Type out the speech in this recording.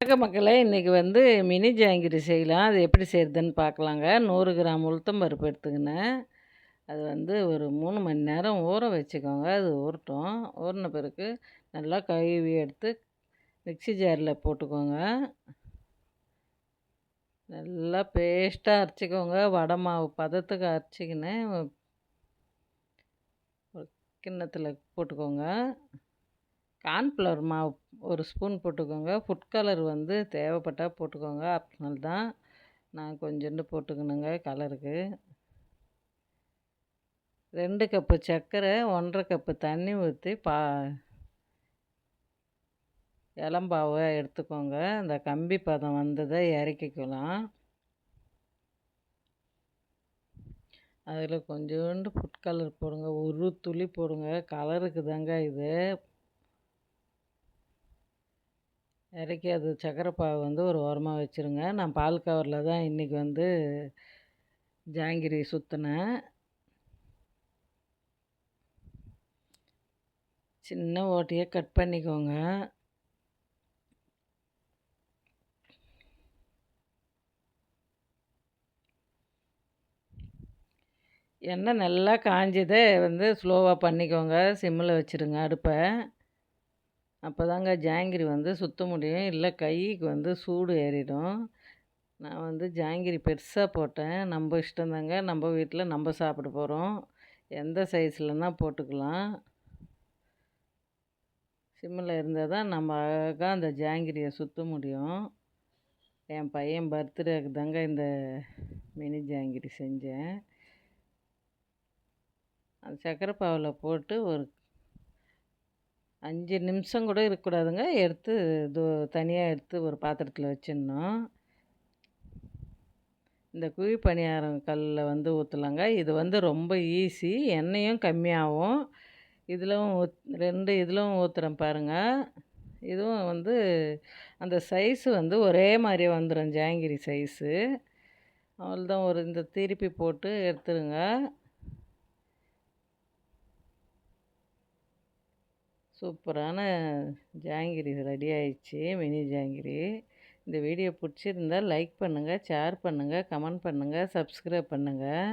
வணக்கம் மக்களே! இன்றைக்கி மினி ஜாங்கிரி செய்யலாம். அது எப்படி செய்கிறதுன்னு பார்க்கலாங்க. 100 கிராம் உளுத்தம் பருப்பு எடுத்துக்கினேன். அது ஒரு 3 மணி நேரம் ஊற வச்சுக்கோங்க. அது ஊறட்டும். ஊறின பிறகு நல்லா கழுவி எடுத்து மிக்ஸி ஜாரில் போட்டுக்கோங்க. நல்லா பேஸ்ட்டாக அரைச்சிக்கோங்க. வடை மாவு பதத்துக்கு அரைச்சிக்கின்னு ஒரு கிண்ணத்தில் போட்டுக்கோங்க. கார்ன்ஃப்ளவர் மாவு 1 ஸ்பூன் போட்டுக்கோங்க. ஃபுட் கலர் தேவைப்பட்டால் போட்டுக்கோங்க. ஆப்ஷனல் தான். நான் கொஞ்சோண்டு போட்டுக்கணுங்க கலருக்கு. 2 கப்பு சர்க்கரை, 1 1/2 கப்பு தண்ணி ஊற்றி இளம்பாவை எடுத்துக்கோங்க. இந்த கம்பி பதம் வந்ததை இறக்கிக்கலாம். அதில் கொஞ்சோண்டு ஃபுட் கலர் போடுங்க. ஒரு துளி போடுங்க. கலருக்கு தாங்க இது. இறக்கி அது சர்க்கரை பாகு ஒரு ஓரமாக வச்சுருங்க. நான் பால் கவரில் தான் இன்றைக்கி ஜாங்கிரி சுற்றினேன். சின்ன ஓட்டையாக கட் பண்ணிக்கோங்க. எண்ணெய் நல்லா காஞ்சதை ஸ்லோவாக பண்ணிக்கோங்க. சிம்மில் வச்சுருங்க அடுப்பை. அப்போ தாங்க ஜாங்கிரி சுற்ற முடியும். இல்லை கைக்கு சூடு ஏறிடும். நான் ஜாங்கிரி பெருசாக போட்டேன். நம்ம இஷ்டம் தாங்க. நம்ம வீட்டில் நம்ம சாப்பிட போகிறோம். எந்த சைஸ்லன்னா போட்டுக்கலாம். சிம்மில் இருந்தால் தான் நம்ம அழகாக அந்த ஜாங்கிரியை சுற்ற முடியும். என் பையன் பர்த்டேக்கு தாங்க இந்த மினி ஜாங்கிரி செஞ்சேன். அந்த சர்க்கரை பாவில் போட்டு ஒரு 5 நிமிஷம் கூட இருக்கக்கூடாதுங்க. எடுத்து தனியாக எடுத்து ஒரு பாத்திரத்தில் வச்சிடணும். இந்த குழி பணியாரம் கல்லில் ஊற்றலாங்க. இது ரொம்ப ஈஸி. எண்ணெயும் கம்மியாகும். இதிலும் 2 இதிலும் ஊற்றுறேன் பாருங்கள். இதுவும் அந்த சைஸு ஒரே மாதிரி வந்துடும் ஜாங்கிரி சைஸு. அவ்வளோதான். இந்த திருப்பி போட்டு எடுத்துருங்க. சூப்பரான ஜாங்கிரி ரெடி ஆயிடுச்சு. மினி ஜாங்கிரி. இந்த வீடியோ பிடிச்சிருந்தால் லைக் பண்ணுங்கள், ஷேர் பண்ணுங்கள், கமெண்ட் பண்ணுங்கள், சப்ஸ்கிரைப் பண்ணுங்கள்.